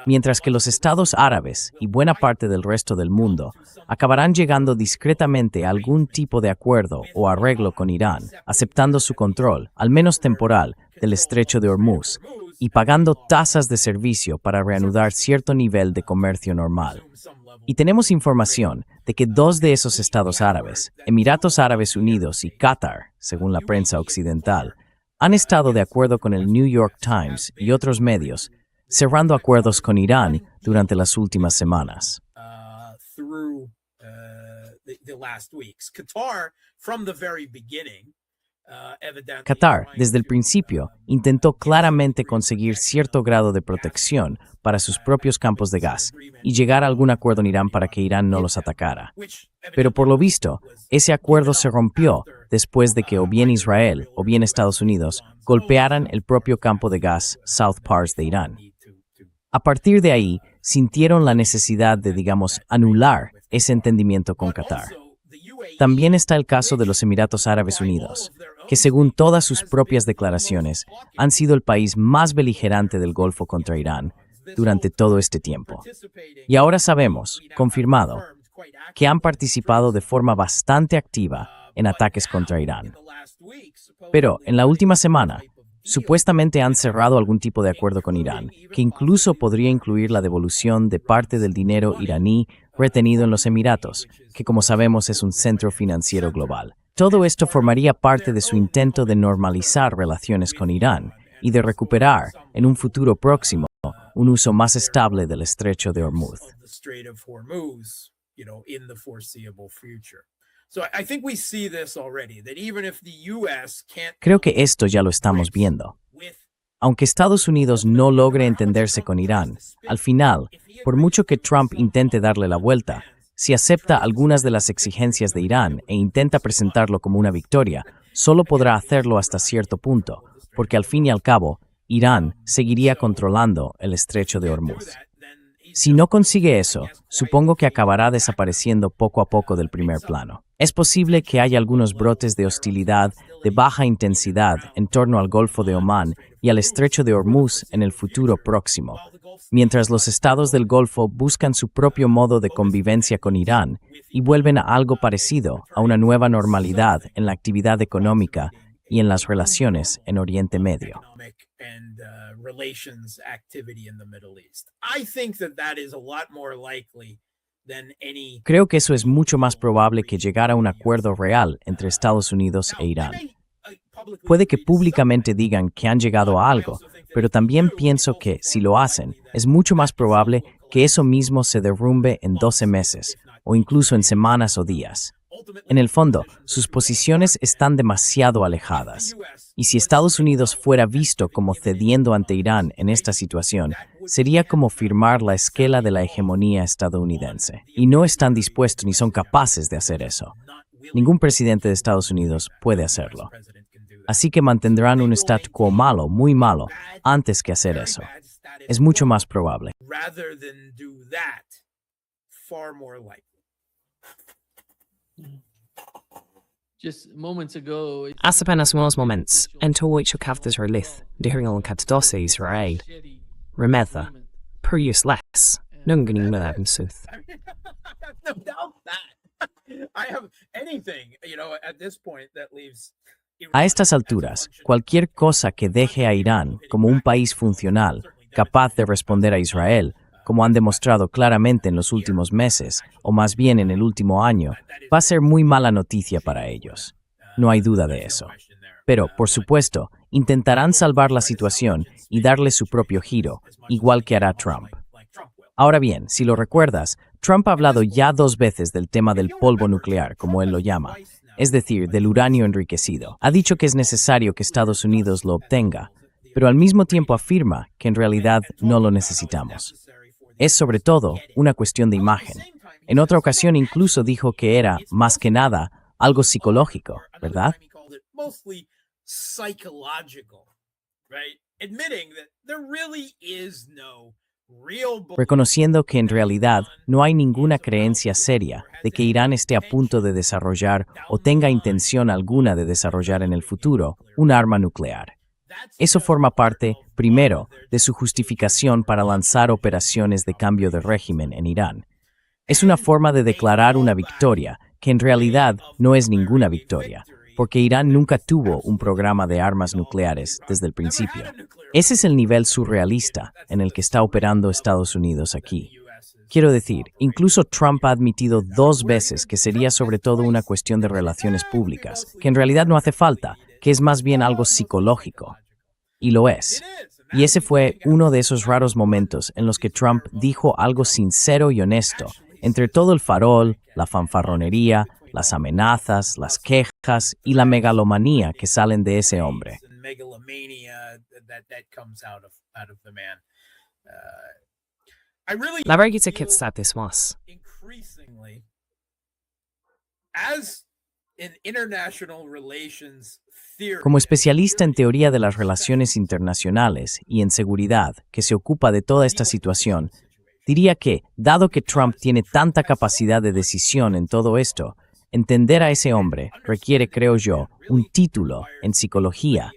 Mientras que los estados árabes y buena parte del resto del mundo acabarán llegando discretamente a algún tipo de acuerdo o arreglo con Irán, aceptando su control, al menos temporal, del estrecho de Hormuz y pagando tasas de servicio para reanudar cierto nivel de comercio normal. Y tenemos información de que 2 de esos estados árabes, Emiratos Árabes Unidos y Qatar, según la prensa occidental, han estado de acuerdo con el New York Times y otros medios, cerrando acuerdos con Irán durante las últimas semanas. Qatar, desde el principio, intentó claramente conseguir cierto grado de protección para sus propios campos de gas y llegar a algún acuerdo en Irán para que Irán no los atacara. Pero por lo visto, ese acuerdo se rompió después de que o bien Israel o bien Estados Unidos golpearan el propio campo de gas South Pars de Irán. A partir de ahí, sintieron la necesidad de, anular ese entendimiento con Qatar. También está el caso de los Emiratos Árabes Unidos. que según todas sus propias declaraciones, han sido el país más beligerante del Golfo contra Irán durante todo este tiempo. Y ahora sabemos, confirmado, que han participado de forma bastante activa en ataques contra Irán. Pero en la última semana, supuestamente han cerrado algún tipo de acuerdo con Irán, que incluso podría incluir la devolución de parte del dinero iraní retenido en los Emiratos, que como sabemos es un centro financiero global. Todo esto formaría parte de su intento de normalizar relaciones con Irán y de recuperar, en un futuro próximo, un uso más estable del estrecho de Hormuz. Creo que esto ya lo estamos viendo. Aunque Estados Unidos no logre entenderse con Irán, al final, por mucho que Trump intente darle la vuelta, si acepta algunas de las exigencias de Irán e intenta presentarlo como una victoria, solo podrá hacerlo hasta cierto punto, porque al fin y al cabo, Irán seguiría controlando el estrecho de Hormuz. Si no consigue eso, supongo que acabará desapareciendo poco a poco del primer plano. Es posible que haya algunos brotes de hostilidad de baja intensidad en torno al Golfo de Omán y al estrecho de Hormuz en el futuro próximo, mientras los estados del Golfo buscan su propio modo de convivencia con Irán y vuelven a algo parecido a una nueva normalidad en la actividad económica y en las relaciones en Oriente Medio. Creo que eso es mucho más probable que llegar a un acuerdo real entre Estados Unidos e Irán. Puede que públicamente digan que han llegado a algo, pero también pienso que, si lo hacen, es mucho más probable que eso mismo se derrumbe en 12 meses, o incluso en semanas o días. En el fondo, sus posiciones están demasiado alejadas, y si Estados Unidos fuera visto como cediendo ante Irán en esta situación, sería como firmar la esquela de la hegemonía estadounidense. Y no están dispuestos ni son capaces de hacer eso. Ningún presidente de Estados Unidos puede hacerlo. Así que mantendrán un statu quo malo, muy malo, antes que hacer eso. Es mucho más probable. Hace apenas unos momentos, en todo hecho caftas relith, dijeron al catadose Israel. Remedda, per useless, nunganing nada en sooth. No doubt that. I have anything, at this point that leaves. A estas alturas, cualquier cosa que deje a Irán como un país funcional, capaz de responder a Israel, como han demostrado claramente en los últimos meses, o más bien en el último año, va a ser muy mala noticia para ellos. No hay duda de eso. Pero, por supuesto, intentarán salvar la situación y darle su propio giro, igual que hará Trump. Ahora bien, si lo recuerdas, Trump ha hablado ya 2 veces del tema del polvo nuclear, como él lo llama, es decir, del uranio enriquecido. Ha dicho que es necesario que Estados Unidos lo obtenga, pero al mismo tiempo afirma que en realidad no lo necesitamos. Es sobre todo una cuestión de imagen. En otra ocasión incluso dijo que era, más que nada, algo psicológico, ¿verdad? Reconociendo que en realidad no hay ninguna creencia seria de que Irán esté a punto de desarrollar o tenga intención alguna de desarrollar en el futuro un arma nuclear. Eso forma parte, primero, de su justificación para lanzar operaciones de cambio de régimen en Irán. Es una forma de declarar una victoria que en realidad no es ninguna victoria, porque Irán nunca tuvo un programa de armas nucleares desde el principio. Ese es el nivel surrealista en el que está operando Estados Unidos aquí. Quiero decir, incluso Trump ha admitido 2 veces que sería sobre todo una cuestión de relaciones públicas, que en realidad no hace falta, que es más bien algo psicológico. Y lo es. Y ese fue uno de esos raros momentos en los que Trump dijo algo sincero y honesto, entre todo el farol, la fanfarronería, las amenazas, las quejas y la megalomanía que salen de ese hombre. La vergita que status was. Como especialista en teoría de las relaciones internacionales y en seguridad que se ocupa de toda esta situación, diría que, dado que Trump tiene tanta capacidad de decisión en todo esto, Entender a ese hombre requiere, creo yo, un título en psicología,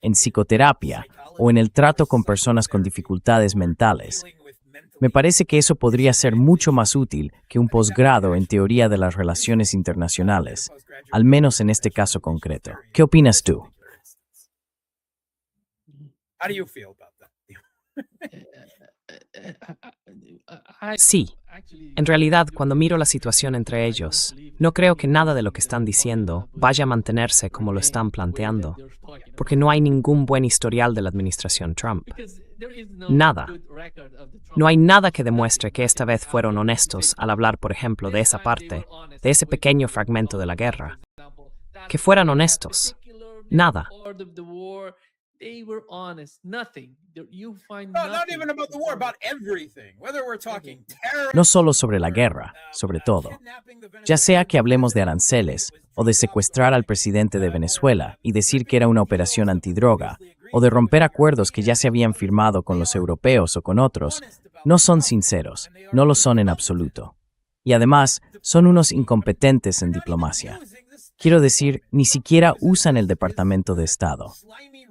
en psicoterapia o en el trato con personas con dificultades mentales. Me parece que eso podría ser mucho más útil que un posgrado en teoría de las relaciones internacionales, al menos en este caso concreto. ¿Qué opinas tú? How do you feel about that? Sí, en realidad, cuando miro la situación entre ellos, no creo que nada de lo que están diciendo vaya a mantenerse como lo están planteando, porque no hay ningún buen historial de la administración Trump. Nada. No hay nada que demuestre que esta vez fueron honestos al hablar, por ejemplo, de esa parte, de ese pequeño fragmento de la guerra. Que fueran honestos. Nada. No, not even about the war, about everything. Whether we're talking terror, No solo sobre la guerra, sobre todo. Ya sea que hablemos de aranceles, o de secuestrar al presidente de Venezuela y decir que era una operación antidroga, o de romper acuerdos que ya se habían firmado con los europeos o con otros, no son sinceros, no lo son en absoluto. Y además, son unos incompetentes en diplomacia. Quiero decir, ni siquiera usan el Departamento de Estado.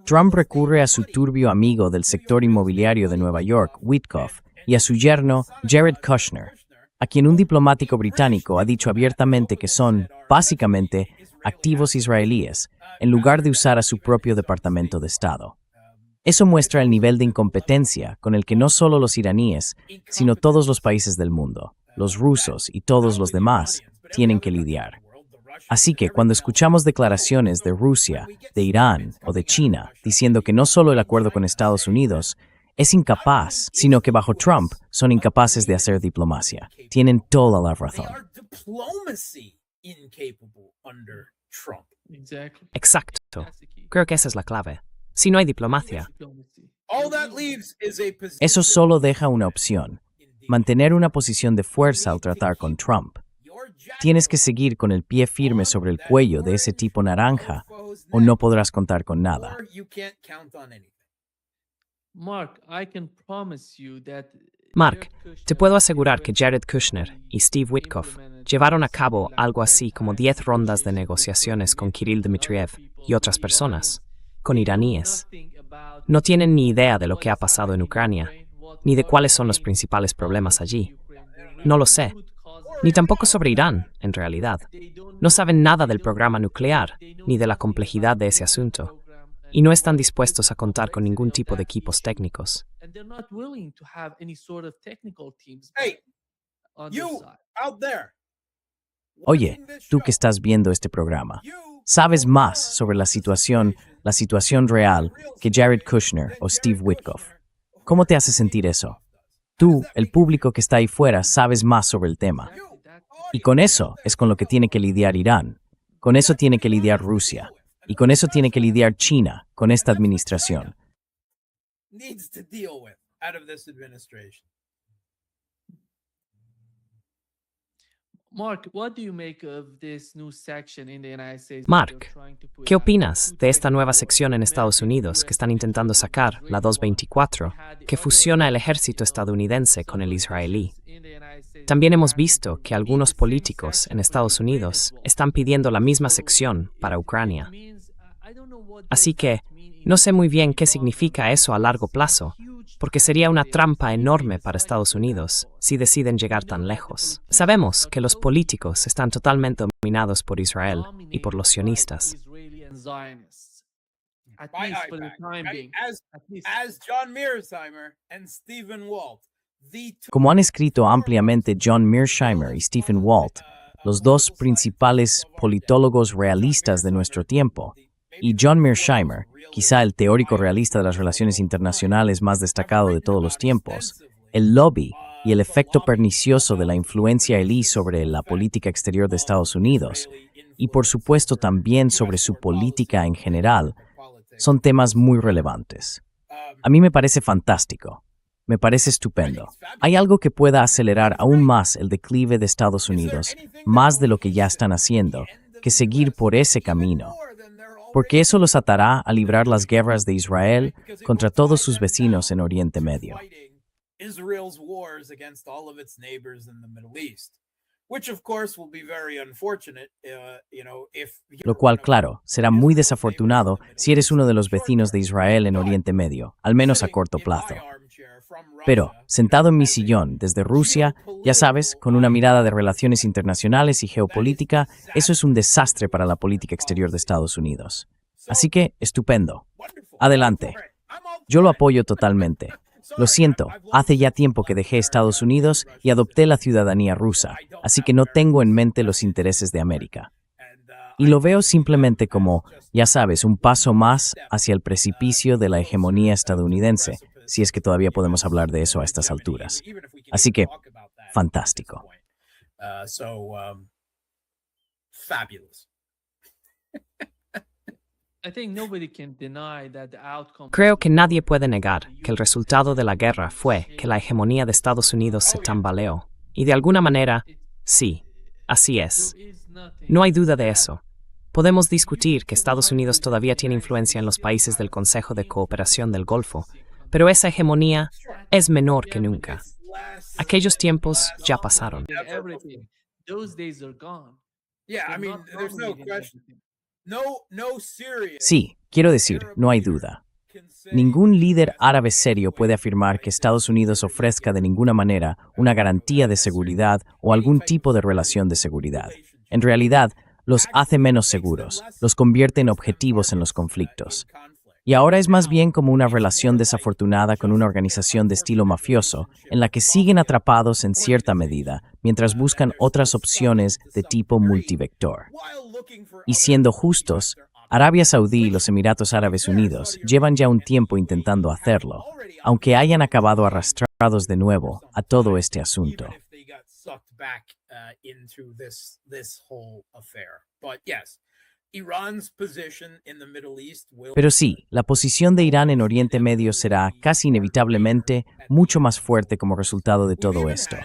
Trump recurre a su turbio amigo del sector inmobiliario de Nueva York, Witkoff, y a su yerno, Jared Kushner, a quien un diplomático británico ha dicho abiertamente que son, básicamente, activos israelíes, en lugar de usar a su propio Departamento de Estado. Eso muestra el nivel de incompetencia con el que no solo los iraníes, sino todos los países del mundo, los rusos y todos los demás, tienen que lidiar. Así que cuando escuchamos declaraciones de Rusia, de Irán o de China diciendo que no solo el acuerdo con Estados Unidos es incapaz, sino que bajo Trump son incapaces de hacer diplomacia, tienen toda la they razón. are diplomacy incapable under Trump. Exacto. Creo que esa es la clave. Si no hay diplomacia, All that leaves is a position. Eso solo deja una opción, mantener una posición de fuerza al tratar con Trump. Tienes que seguir con el pie firme sobre el cuello de ese tipo naranja o no podrás contar con nada. Or you can't count on anything. Mark, te puedo asegurar que Jared Kushner y Steve Witkoff llevaron a cabo algo así como 10 rondas de negociaciones con Kirill Dmitriev y otras personas, con iraníes. No tienen ni idea de lo que ha pasado en Ucrania, ni de cuáles son los principales problemas allí. No lo sé. Ni tampoco sobre Irán, en realidad. No saben nada del programa nuclear, ni de la complejidad de ese asunto. Y no están dispuestos a contar con ningún tipo de equipos técnicos. Hey, you out there. Oye, tú que estás viendo este programa, sabes más sobre la situación real que Jared Kushner o Steve Witkoff. ¿Cómo te hace sentir eso? Tú, el público que está ahí fuera, sabes más sobre el tema. Y con eso es con lo que tiene que lidiar Irán. Con eso tiene que lidiar Rusia. Y con eso tiene que lidiar China con esta administración. Needs to deal with out of this administration. Mark, ¿qué opinas de esta nueva sección en Estados Unidos que están intentando sacar, la 224, que fusiona el ejército estadounidense con el israelí? También hemos visto que algunos políticos en Estados Unidos están pidiendo la misma sección para Ucrania. Así que no sé muy bien qué significa eso a largo plazo, porque sería una trampa enorme para Estados Unidos si deciden llegar tan lejos. Sabemos que los políticos están totalmente dominados por Israel y por los sionistas. By IPAC, right? As John Mearsheimer and Stephen Walt, the two Como han escrito ampliamente John Mearsheimer y Stephen Walt, los dos principales politólogos realistas de nuestro tiempo, y John Mearsheimer, quizá el teórico realista de las relaciones internacionales más destacado de todos los tiempos, el lobby y el efecto pernicioso de la influencia elí sobre la política exterior de Estados Unidos, y por supuesto también sobre su política en general, son temas muy relevantes. A mí me parece fantástico. Me parece estupendo. ¿Hay algo que pueda acelerar aún más el declive de Estados Unidos, más de lo que ya están haciendo, que seguir por ese camino? Porque eso los atará a librar las guerras de Israel contra todos sus vecinos en Oriente Medio. Israel's wars against all of its neighbors in the Middle East. which of course will be very unfortunate, Lo cual, claro, será muy desafortunado si eres uno de los vecinos de Israel en Oriente Medio, al menos a corto plazo. Pero, sentado en mi sillón desde Rusia, ya sabes, con una mirada de relaciones internacionales y geopolítica, eso es un desastre para la política exterior de Estados Unidos. Así que, estupendo. Adelante. Yo lo apoyo totalmente. Lo siento, hace ya tiempo que dejé Estados Unidos y adopté la ciudadanía rusa, así que no tengo en mente los intereses de América. Y lo veo simplemente como, ya sabes, un paso más hacia el precipicio de la hegemonía estadounidense, si es que todavía podemos hablar de eso a estas alturas. Así que, fantástico. Fabulous. I think nobody can deny that the outcome. Creo que nadie puede negar que el resultado de la guerra fue que la hegemonía de Estados Unidos se tambaleó. Y de alguna manera, sí, así es. No hay duda de eso. Podemos discutir que Estados Unidos todavía tiene influencia en los países del Consejo de Cooperación del Golfo, pero esa hegemonía es menor que nunca. Aquellos tiempos ya pasaron. Everything. Those days are gone. Yeah, I They're mean, not there's no dominating question. everything. No serious. Sí, quiero decir, no hay duda. Ningún líder árabe serio puede afirmar que Estados Unidos ofrezca de ninguna manera una garantía de seguridad o algún tipo de relación de seguridad. En realidad, los hace menos seguros, los convierte en objetivos en los conflictos. Y ahora es más bien como una relación desafortunada con una organización de estilo mafioso, en la que siguen atrapados en cierta medida, mientras buscan otras opciones de tipo multivector. Y siendo justos, Arabia Saudí y los Emiratos Árabes Unidos llevan ya un tiempo intentando hacerlo, aunque hayan acabado arrastrados de nuevo a todo este asunto. Pero sí, la posición de Irán en Oriente Medio será casi inevitablemente mucho más fuerte como resultado de todo esto.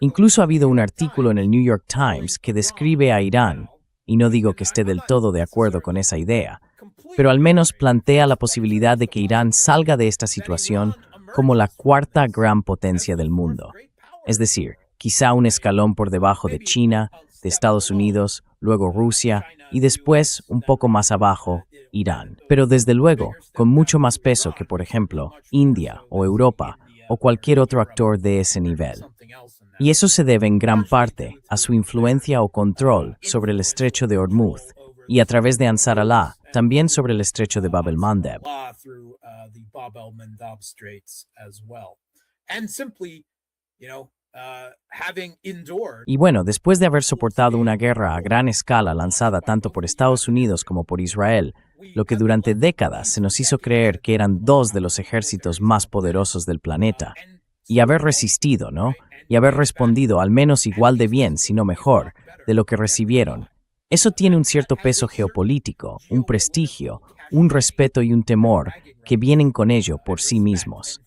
Incluso ha habido un artículo en el New York Times que describe a Irán, y no digo que esté del todo de acuerdo con esa idea, pero al menos plantea la posibilidad de que Irán salga de esta situación como la cuarta gran potencia del mundo. Es decir, quizá un escalón por debajo de China, de Estados Unidos, luego Rusia y después, un poco más abajo, Irán. Pero desde luego, con mucho más peso que, por ejemplo, India o Europa o cualquier otro actor de ese nivel. Y eso se debe en gran parte a su influencia o control sobre el estrecho de Hormuz y a través de Ansar Allah, también sobre el estrecho de Bab el-Mandeb. Y bueno, después de haber soportado una guerra a gran escala lanzada tanto por Estados Unidos como por Israel, lo que durante décadas se nos hizo creer que eran dos de los ejércitos más poderosos del planeta, y haber resistido, ¿no? Y haber respondido al menos igual de bien, si no mejor, de lo que recibieron. Eso tiene un cierto peso geopolítico, un prestigio, un respeto y un temor que vienen con ello por sí mismos.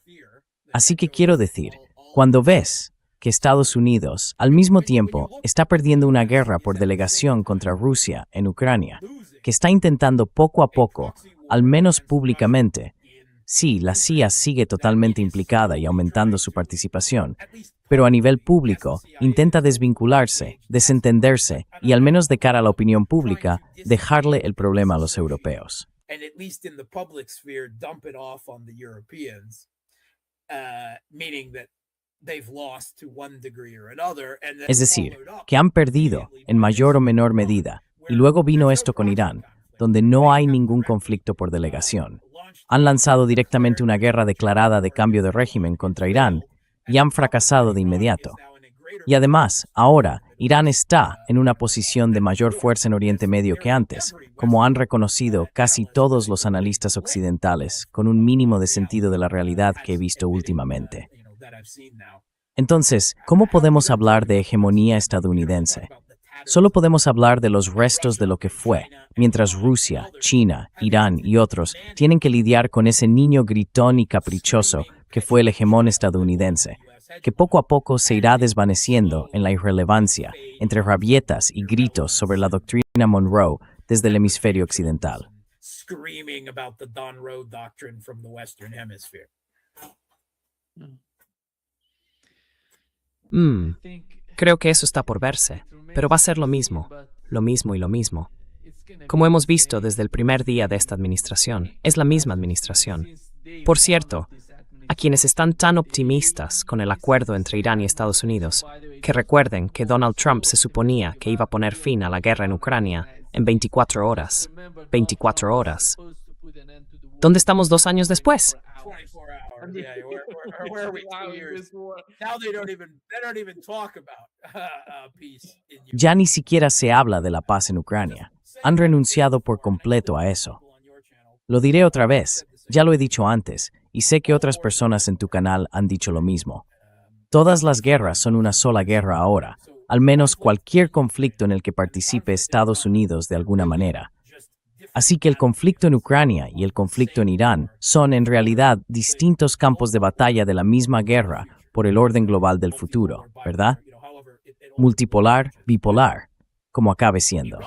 Así que quiero decir, cuando ves que Estados Unidos, al mismo tiempo, está perdiendo una guerra por delegación contra Rusia en Ucrania, que está intentando poco a poco, al menos públicamente. Sí, la CIA sigue totalmente implicada y aumentando su participación, pero a nivel público intenta desvincularse, desentenderse y, al menos de cara a la opinión pública, dejarle el problema a los europeos. Es decir, que han perdido en mayor o menor medida, y luego vino esto con Irán, donde no hay ningún conflicto por delegación. Han lanzado directamente una guerra declarada de cambio de régimen contra Irán y han fracasado de inmediato. Y además, ahora, Irán está en una posición de mayor fuerza en Oriente Medio que antes, como han reconocido casi todos los analistas occidentales, con un mínimo de sentido de la realidad que he visto últimamente. Entonces, ¿cómo podemos hablar de hegemonía estadounidense? Solo podemos hablar de los restos de lo que fue, mientras Rusia, China, Irán y otros tienen que lidiar con ese niño gritón y caprichoso que fue el hegemón estadounidense, que poco a poco se irá desvaneciendo en la irrelevancia, entre rabietas y gritos sobre la doctrina Monroe desde el hemisferio occidental. Creo que eso está por verse, pero va a ser lo mismo y lo mismo. Como hemos visto desde el primer día de esta administración, es la misma administración. Por cierto, a quienes están tan optimistas con el acuerdo entre Irán y Estados Unidos, que recuerden que Donald Trump se suponía que iba a poner fin a la guerra en Ucrania en 24 horas. 24 horas. ¿Dónde estamos 2 años después? 24 hours. Yeah, where are we 2 years? Now they don't even talk about peace in Ukraine. Ya ni siquiera se habla de la paz en Ucrania. Han renunciado por completo a eso. Lo diré otra vez, ya lo he dicho antes, y sé que otras personas en tu canal han dicho lo mismo. Todas las guerras son una sola guerra ahora, al menos cualquier conflicto en el que participe Estados Unidos de alguna manera. Así que el conflicto en Ucrania y el conflicto en Irán son en realidad distintos campos de batalla de la misma guerra por el orden global del futuro, ¿verdad? Multipolar, bipolar, como acabe siendo.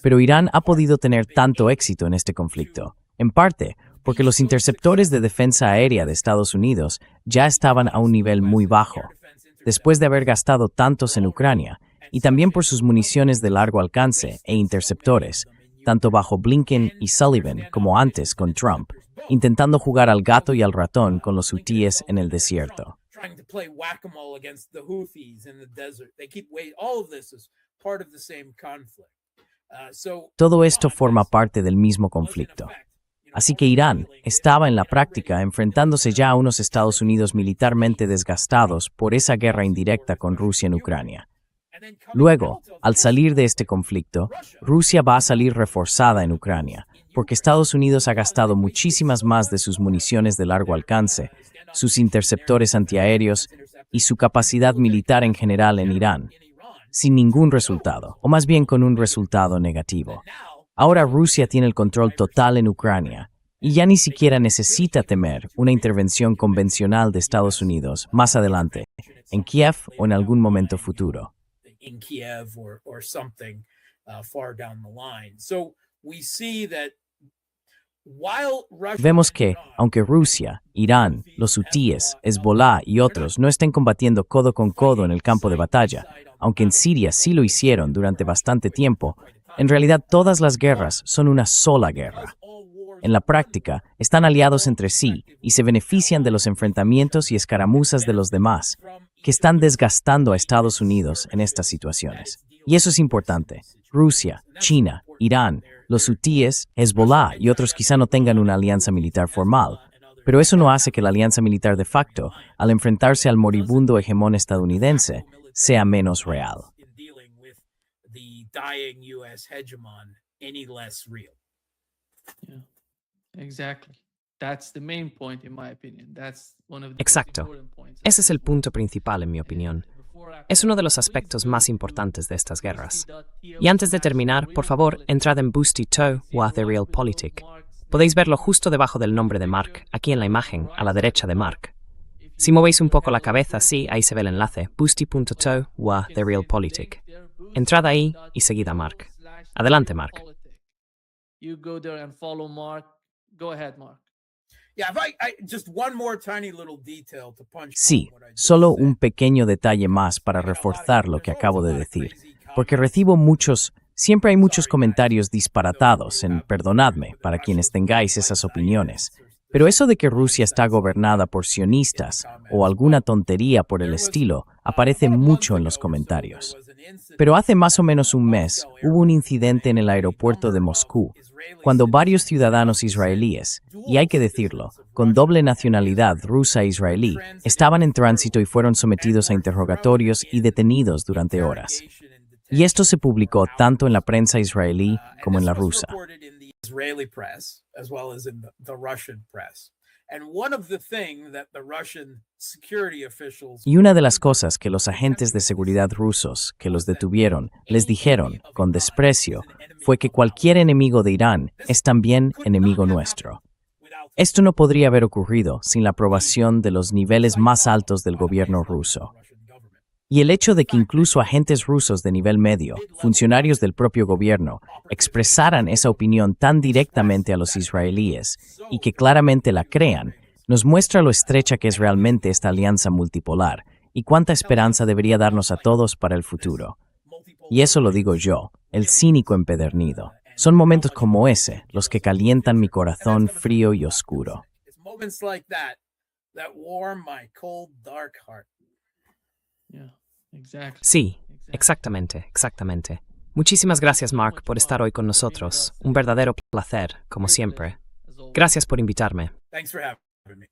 Pero Irán ha podido tener tanto éxito en este conflicto, en parte porque los interceptores de defensa aérea de Estados Unidos ya estaban a un nivel muy bajo, después de haber gastado tantos en Ucrania, y también por sus municiones de largo alcance e interceptores, tanto bajo Blinken y Sullivan como antes con Trump, intentando jugar al gato y al ratón con los hutíes en el desierto. Trying to play whack-a-mole against the Houthis in the desert. They keep waiting. All of this is part of the same conflict. Todo esto forma parte del mismo conflicto. Así que Irán estaba en la práctica enfrentándose ya a unos Estados Unidos militarmente desgastados por esa guerra indirecta con Rusia en Ucrania. Luego, al salir de este conflicto, Rusia va a salir reforzada en Ucrania, porque Estados Unidos ha gastado muchísimas más de sus municiones de largo alcance, sus interceptores antiaéreos y su capacidad militar en general en Irán, sin ningún resultado, o más bien con un resultado negativo. Ahora Rusia tiene el control total en Ucrania y ya ni siquiera necesita temer una intervención convencional de Estados Unidos más adelante, en Kiev o en algún momento futuro. In Kiev or something far down the line. So we see that while Russia Vemos que, aunque Rusia, Irán, los hutíes, Hezbollah y otros no estén combatiendo codo con codo en el campo de batalla, aunque en Siria sí lo hicieron durante bastante tiempo, en realidad todas las guerras son una sola guerra. En la práctica, están aliados entre sí y se benefician de los enfrentamientos y escaramuzas de los demás, que están desgastando a Estados Unidos en estas situaciones. Y eso es importante. Rusia, China, Irán, los hutíes, Hezbollah y otros quizá no tengan una alianza militar formal, pero eso no hace que la alianza militar de facto, al enfrentarse al moribundo hegemón estadounidense, sea menos real. Exactly. That's the main point, in my opinion. That's one of the Exacto. most important points. Ese es el punto principal, en mi opinión. Es uno de los aspectos más importantes de estas guerras. Y antes de terminar, por favor, entrad en Boosty Toe o The Real Politic. Podéis verlo justo debajo del nombre de Mark, aquí en la imagen, a la derecha de Mark. Si movéis un poco la cabeza, sí, ahí se ve el enlace, boosty.to o The Real Politic. Entrad ahí y seguid a Mark. Adelante, Mark. You go there and follow Mark. Go ahead, Mark. Yeah, just one more tiny little detail to punch. Sí, solo un pequeño detalle más para reforzar lo que acabo de decir, porque recibo siempre hay muchos comentarios disparatados perdonadme, para quienes tengáis esas opiniones, pero eso de que Rusia está gobernada por sionistas o alguna tontería por el estilo aparece mucho en los comentarios. Pero hace más o menos un mes hubo un incidente en el aeropuerto de Moscú, cuando varios ciudadanos israelíes, y hay que decirlo, con doble nacionalidad rusa e israelí, estaban en tránsito y fueron sometidos a interrogatorios y detenidos durante horas. Y esto se publicó tanto en la prensa israelí como en la rusa. Y una de las cosas que los agentes de seguridad rusos que los detuvieron les dijeron, con desprecio, fue que cualquier enemigo de Irán es también enemigo nuestro. Esto no podría haber ocurrido sin la aprobación de los niveles más altos del gobierno ruso. Y el hecho de que incluso agentes rusos de nivel medio, funcionarios del propio gobierno, expresaran esa opinión tan directamente a los israelíes y que claramente la crean, nos muestra lo estrecha que es realmente esta alianza multipolar y cuánta esperanza debería darnos a todos para el futuro. Y eso lo digo yo, el cínico empedernido. Son momentos como ese los que calientan mi corazón frío y oscuro. It's moments like that that warm my cold, dark heart. Yeah, exactly. Sí, exactamente. Muchísimas gracias, Mark, por estar hoy con nosotros. Un verdadero placer, como siempre. Gracias por invitarme. Thanks for having me.